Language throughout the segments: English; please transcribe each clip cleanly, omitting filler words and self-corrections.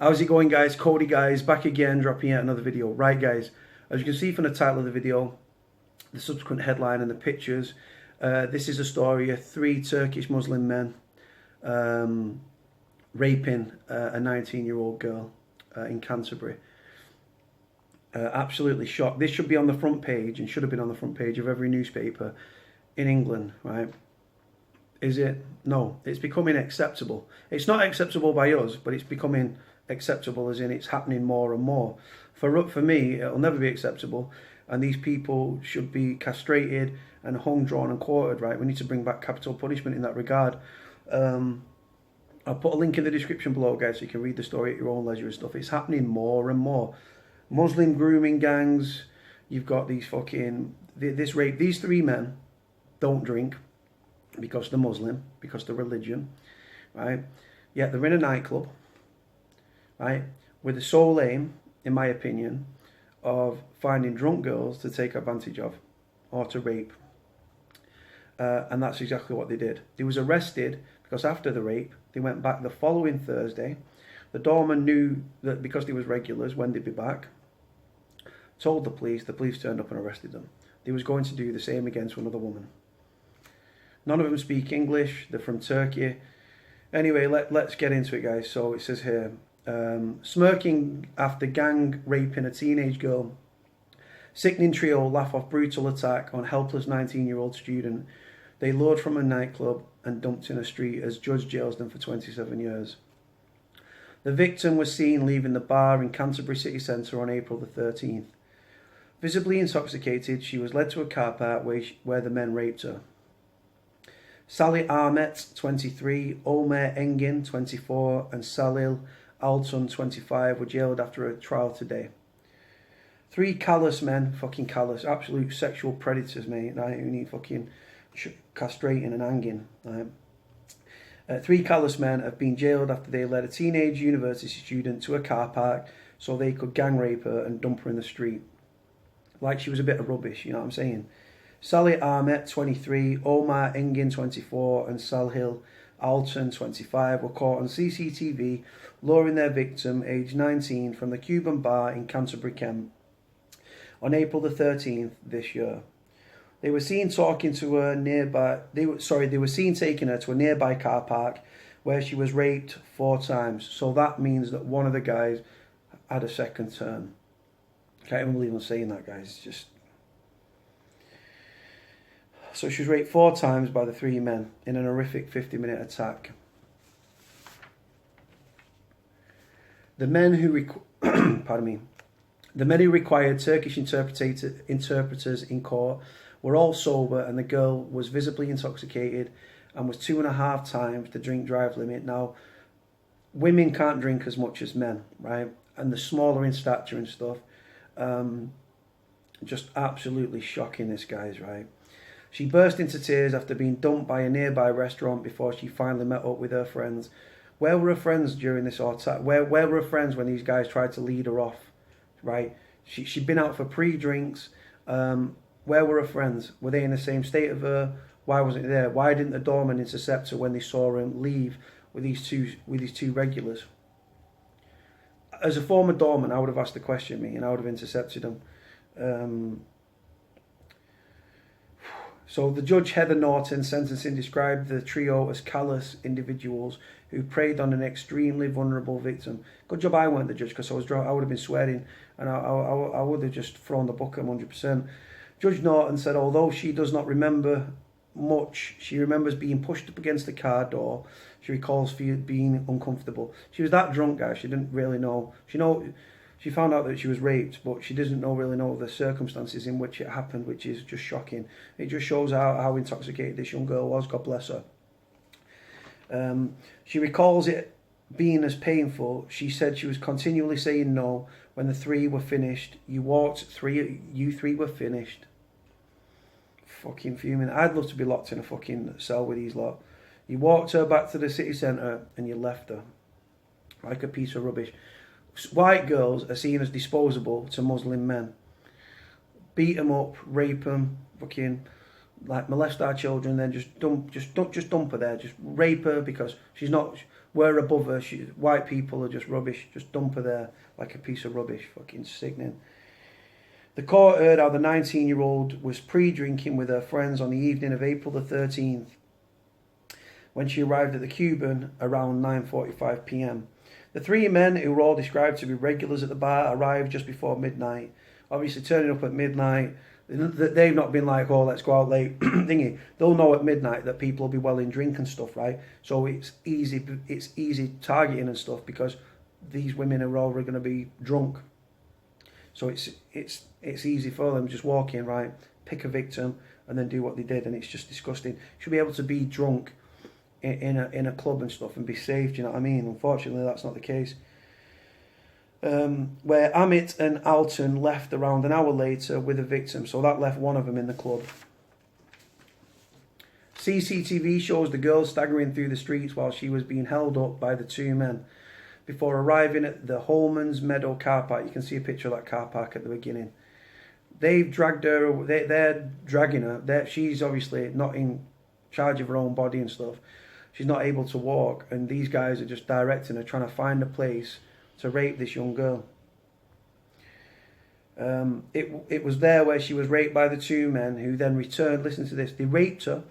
How's it going, guys? Cody, guys, back again, dropping yet another video. Right, guys, as you can see from the title of the video, the subsequent headline and the pictures, this is a story of 3 Turkish Muslim men raping a 19-year-old girl in Canterbury. Absolutely shocked. This should be on the front page and should have been on the front page of every newspaper in England, right? Is it? No, it's becoming acceptable. It's not acceptable by us, but it's becoming acceptable as in it's happening more and more. For me, it'll never be acceptable, and these people should be castrated and hung, drawn and quartered, right? We need to bring back capital punishment in that regard. I'll put a link in the description below, guys, so you can read the story at your own leisure and stuff. It's happening more and more. Muslim grooming gangs, you've got these fucking, this rape. These 3 men don't drink because they're Muslim, because they're religion, right? Yet they're in a nightclub, right, with the sole aim, in my opinion, of finding drunk girls to take advantage of or to rape. And that's exactly what they did. They was arrested because after the rape, they went back the following Thursday. The doorman knew that because they was regulars when they'd be back, told the police turned up and arrested them. They was going to do the same again to another woman. None of them speak English, they're from Turkey. Anyway, let's get into it, guys. So it says here, smirking after gang raping a teenage girl. Sickening trio laugh off brutal attack on helpless 19-year-old student. They lured from a nightclub and dumped in a street as judge jails them for 27 years. The victim was seen leaving the bar in Canterbury city centre on April the 13th. Visibly intoxicated, she was led to a car park where the men raped her. Salih Ahmet, 23, Omer Engin, 24, and Salil Altun, 25, were jailed after a trial today. 3 callous men, fucking callous, absolute sexual predators, mate, right, who need fucking castrating and hanging, right? 3 callous men have been jailed after they led a teenage university student to a car park so they could gang rape her and dump her in the street. Like she was a bit of rubbish, you know what I'm saying? Salih Ahmet, 23, Omar Engin, 24, and Salhil Altun, 25, were caught on CCTV luring their victim, aged 19, from the Cuban bar in Canterbury, Kent, on April the 13th this year. They were seen talking to her nearby. They were seen taking her to a nearby car park where she was raped 4 times. So that means that one of the guys had a second turn. Can't even believe I'm saying that, guys. It's just. So she was raped 4 times by the 3 men in an horrific 50-minute attack. The men who the men who required Turkish interpreters in court were all sober, and the girl was visibly intoxicated and was 2.5 times the drink drive limit. Now, women can't drink as much as men, right? And they're smaller in stature and stuff. Just absolutely shocking, this guy's, right? She burst into tears after being dumped by a nearby restaurant before she finally met up with her friends. Where were her friends during this attack? Where were her friends when these guys tried to lead her off, right? She'd been out for pre-drinks. Where were her friends? Were they in the same state of her? Why wasn't he there? Why didn't the doorman intercept her when they saw her leave with these two regulars? As a former doorman, I would have asked the question, me, and I would have intercepted them. So the judge, Heather Norton, sentencing, described the trio as callous individuals who preyed on an extremely vulnerable victim. Good job I weren't the judge, because I would have been swearing, and I would have just thrown the book at 100%. Judge Norton said, although she does not remember much, she remembers being pushed up against the car door. She recalls being uncomfortable. She was that drunk, guys. She didn't really know. She found out that she was raped, but she doesn't really know the circumstances in which it happened, which is just shocking. It just shows how intoxicated this young girl was. God bless her. She recalls it being as painful. She said she was continually saying no when the 3 were finished. You 3 were finished. Fucking fuming. I'd love to be locked in a fucking cell with these lot. You walked her back to the city centre and you left her like a piece of rubbish. White girls are seen as disposable to Muslim men. Beat them up, rape them, fucking like molest our children, then just dump her there, just rape her because she's not, we're above her. White people are just rubbish. Just dump her there like a piece of rubbish. Fucking sickening. The court heard how the 19-year-old was pre-drinking with her friends on the evening of April the 13th, when she arrived at the Cuban around 9:45 p.m. The three men, who were all described to be regulars at the bar, arrived just before midnight. Obviously, turning up at midnight, they've not been like, oh, let's go out late, thingy. They'll know at midnight that people will be well in drink and stuff, right? So it's easy targeting and stuff because these women are already going to be drunk. So it's easy for them, just walk in, right, pick a victim and then do what they did, and it's just disgusting. You should be able to be drunk in a club and stuff and be safe, do you know what I mean? Unfortunately, that's not the case. Where Amit and Alton left around an hour later with a victim, so that left one of them in the club. CCTV shows the girl staggering through the streets while she was being held up by the two men before arriving at the Holman's Meadow car park. You can see a picture of that car park at the beginning. They've dragged her, they're dragging her. She's obviously not in charge of her own body and stuff. She's not able to walk, and these guys are just directing her, trying to find a place to rape this young girl. It was there where she was raped by the two men, who then returned. Listen to this. They raped her,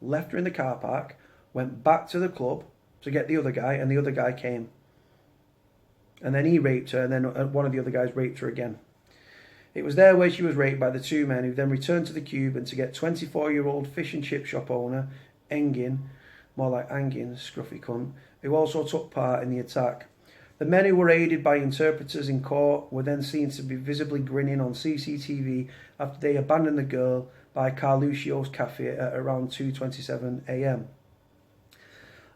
left her in the car park, went back to the club to get the other guy, and the other guy came. And then he raped her, and then one of the other guys raped her again. It was there where she was raped by the two men, who then returned to the Cuban to get 24-year-old fish and chip shop owner Engin, more like Angin, scruffy cunt, who also took part in the attack. The men, who were aided by interpreters in court, were then seen to be visibly grinning on CCTV after they abandoned the girl by Carluccio's cafe at around 2:27 a.m.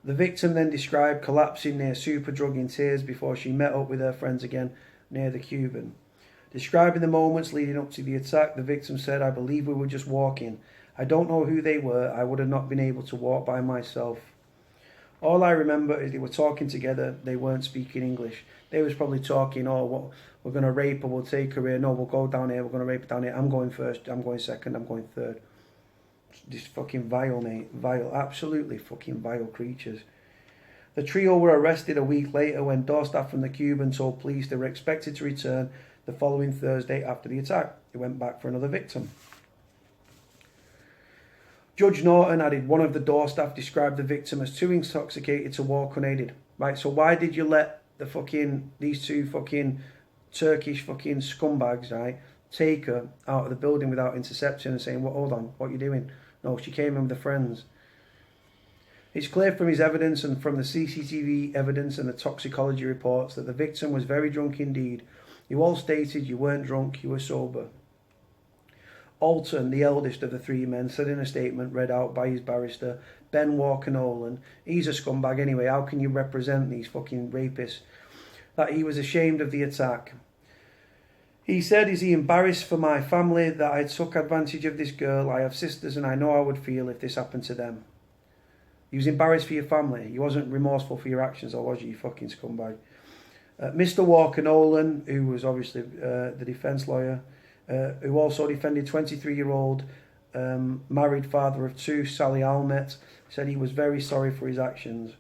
The victim then described collapsing near Superdrug in tears before she met up with her friends again near the Cuban. Describing the moments leading up to the attack, the victim said, "I believe we were just walking. I don't know who they were. I would have not been able to walk by myself. All I remember is they were talking together. They weren't speaking English. They was probably talking, oh, what, we're going to rape her, we'll take her here. No, we'll go down here, we're going to rape her down here. I'm going first, I'm going second, I'm going third." Just fucking vile, mate. Vile. Absolutely fucking vile creatures. The trio were arrested a week later when door staff from the Cuban told police they were expected to return the following Thursday after the attack. They went back for another victim. Judge Norton added, one of the door staff described the victim as too intoxicated to walk unaided. Right, so why did you let these two fucking Turkish fucking scumbags, right, take her out of the building without intercepting and saying, well, hold on, what are you doing? No, she came in with her friends. It's clear from his evidence and from the CCTV evidence and the toxicology reports that the victim was very drunk indeed. You all stated you weren't drunk, you were sober. Alton, the eldest of the three men, said in a statement read out by his barrister, Ben Walker-Nolan, he's a scumbag anyway, how can you represent these fucking rapists, that he was ashamed of the attack. He said, is he embarrassed for my family that I took advantage of this girl? I have sisters and I know how I would feel if this happened to them. He was embarrassed for your family. He wasn't remorseful for your actions, or was you fucking scumbag? Mr. Walker-Nolan, who was obviously the defence lawyer, who also defended 23-year-old married father of two, Sally Almet, said he was very sorry for his actions.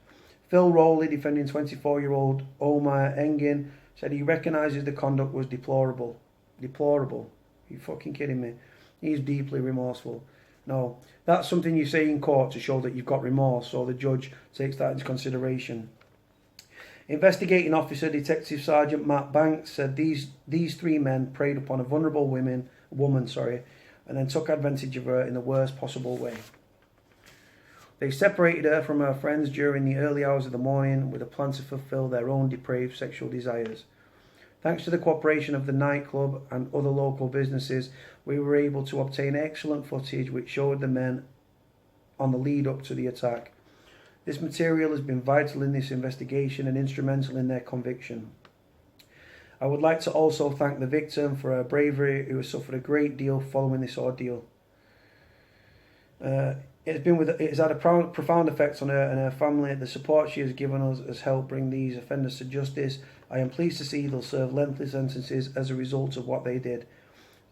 Phil Rowley, defending 24-year-old Omar Engin, said he recognises the conduct was deplorable. Deplorable. Are you fucking kidding me? He's deeply remorseful. No, that's something you say in court to show that you've got remorse, so the judge takes that into consideration. Investigating officer Detective Sergeant Matt Banks said these three men preyed upon a vulnerable woman, and then took advantage of her in the worst possible way. They separated her from her friends during the early hours of the morning with a plan to fulfill their own depraved sexual desires. Thanks to the cooperation of the nightclub and other local businesses, we were able to obtain excellent footage which showed the men on the lead up to the attack. This material has been vital in this investigation and instrumental in their conviction. I would like to also thank the victim for her bravery, who has suffered a great deal following this ordeal. It has had a profound effect on her and her family. The support she has given us has helped bring these offenders to justice. I am pleased to see they'll serve lengthy sentences as a result of what they did.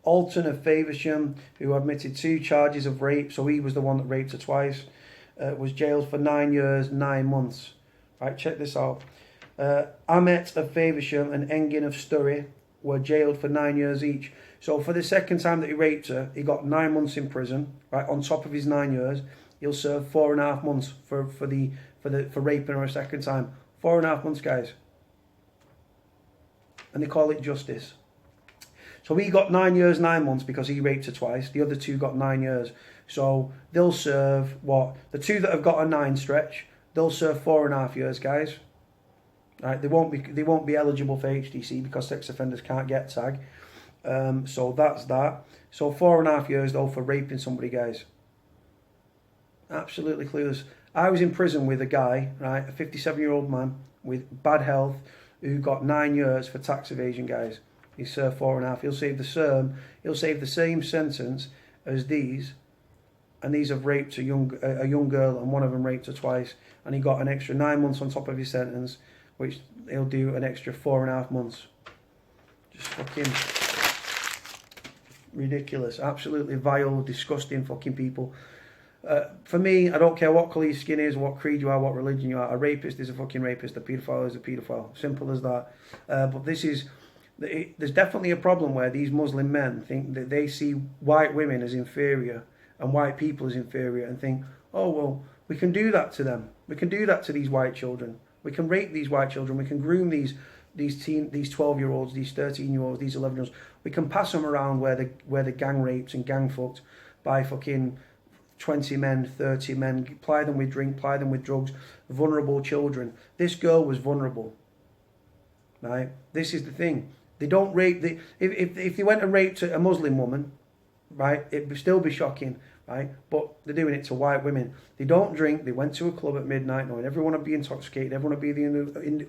Alton of Faversham, who admitted 2 charges of rape, so he was the one that raped her twice, was jailed for 9 years, 9 months. Right, check this out. Amet of Faversham and Engin of Sturry were jailed for 9 years each. So for the second time that he raped her, he got 9 months in prison. Right, on top of his 9 years, he'll serve 4.5 months for raping her a second time. 4.5 months, guys. And they call it justice. So he got 9 years, 9 months because he raped her twice. The other 2 got 9 years. So they'll serve what? The 2 that have got a 9 stretch, they'll serve 4.5 years, guys. Right? They won't be eligible for HDC because sex offenders can't get tag. So that's that. So 4.5 years though for raping somebody, guys. Absolutely clueless. I was in prison with a guy, right, a 57-year-old man with bad health, who got 9 years for tax evasion, guys. He served 4.5. He'll save the same sentence as these, and these have raped a young girl, and one of them raped her twice, and he got an extra 9 months on top of his sentence, which he'll do an extra 4.5 months. Just fucking ridiculous, absolutely vile, disgusting fucking people. For me, I don't care what colour your skin is, what creed you are, what religion you are. A rapist is a fucking rapist. A paedophile is a paedophile. Simple as that. But there's definitely a problem where these Muslim men think that they see white women as inferior and white people as inferior, and think, oh well, we can do that to them. We can do that to these white children. We can rape these white children. We can groom these 12-year-olds, these 13-year-olds, these 11-year-olds. We can pass them around where the gang raped and gang fucked by fucking 20 men, 30 men, ply them with drink, ply them with drugs, vulnerable children. This girl was vulnerable, right? This is the thing. They don't rape, if they went and raped a Muslim woman, right, it would still be shocking, right? But they're doing it to white women. They don't drink, they went to a club at midnight knowing everyone would be intoxicated, everyone would be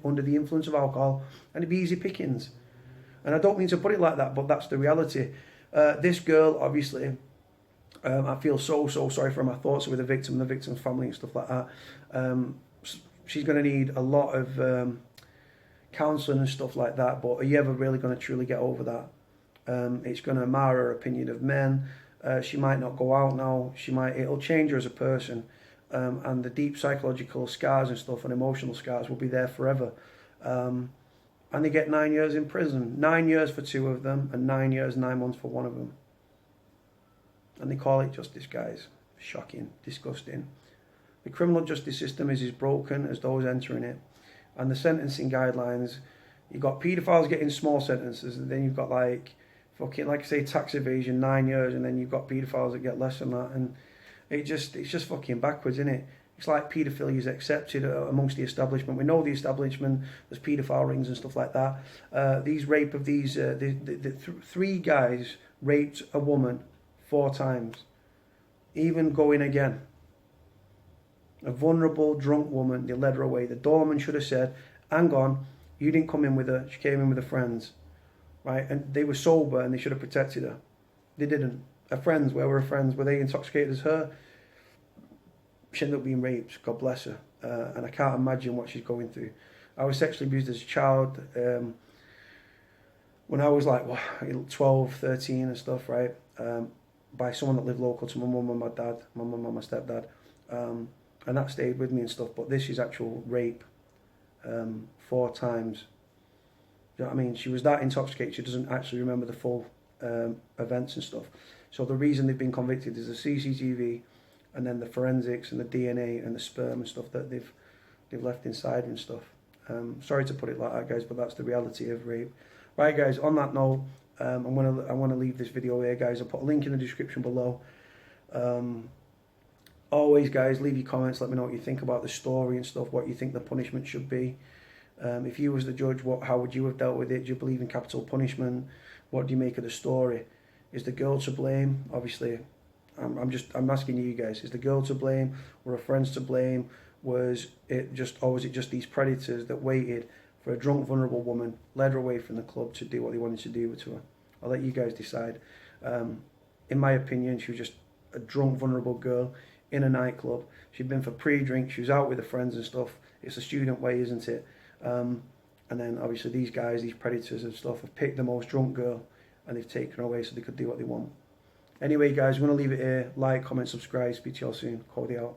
under the influence of alcohol, and it'd be easy pickings. And I don't mean to put it like that, but that's the reality. This girl, obviously, I feel so sorry for her. My thoughts are with the victim and the victim's family and stuff like that. She's going to need a lot of counselling and stuff like that, but are you ever really going to truly get over that? It's going to mar her opinion of men. She might not go out now. It'll change her as a person, and the deep psychological scars and stuff and emotional scars will be there forever. And they get 9 years in prison. 9 years for 2 of them, and 9 years, 9 months for one of them. And they call it justice, guys. Shocking, disgusting. The criminal justice system is as broken as those entering it. And the sentencing guidelines, you've got paedophiles getting small sentences, and then you've got like I say, tax evasion, 9 years, and then you've got paedophiles that get less than that. And it's just fucking backwards, isn't it? It's like paedophilia is accepted amongst the establishment. We know the establishment, there's paedophile rings and stuff like that. These rape of these, the 3 guys raped a woman 4 times, even going again. A vulnerable, drunk woman, they led her away. The doorman should have said, hang on, you didn't come in with her, she came in with her friends. Right? And they were sober and they should have protected her. They didn't. Her friends, where were her friends? Were they intoxicated as her? She ended up being raped, God bless her. And I can't imagine what she's going through. I was sexually abused as a child when I was like 12, 13 and stuff, right? By someone that lived local to my mum and my dad, my mum and my stepdad. And that stayed with me and stuff. But this is actual rape 4 times. You know what I mean? She was that intoxicated, she doesn't actually remember the full events and stuff. So the reason they've been convicted is the CCTV, and then the forensics and the DNA and the sperm and stuff that they've left inside and stuff. Sorry to put it like that, guys, but that's the reality of rape. Right, guys, on that note, I want to leave this video here, guys. I'll put a link in the description below. Always, guys, leave your comments. Let me know what you think about the story and stuff, what you think the punishment should be. If you was the judge, how would you have dealt with it? Do you believe in capital punishment? What do you make of the story? Is the girl to blame? Obviously, I'm asking you guys, is the girl to blame? Were her friends to blame? Was it just these predators that waited for a drunk, vulnerable woman, led her away from the club to do what they wanted to do to her? I'll let you guys decide. In my opinion, she was just a drunk, vulnerable girl in a nightclub. She'd been for pre-drink, she was out with her friends and stuff. It's a student way, isn't it? And then obviously these guys, these predators and stuff, have picked the most drunk girl and they've taken her away so they could do what they want. Anyway, guys, we're going to leave it here. Like, comment, subscribe. Speak to you all soon. Cody out.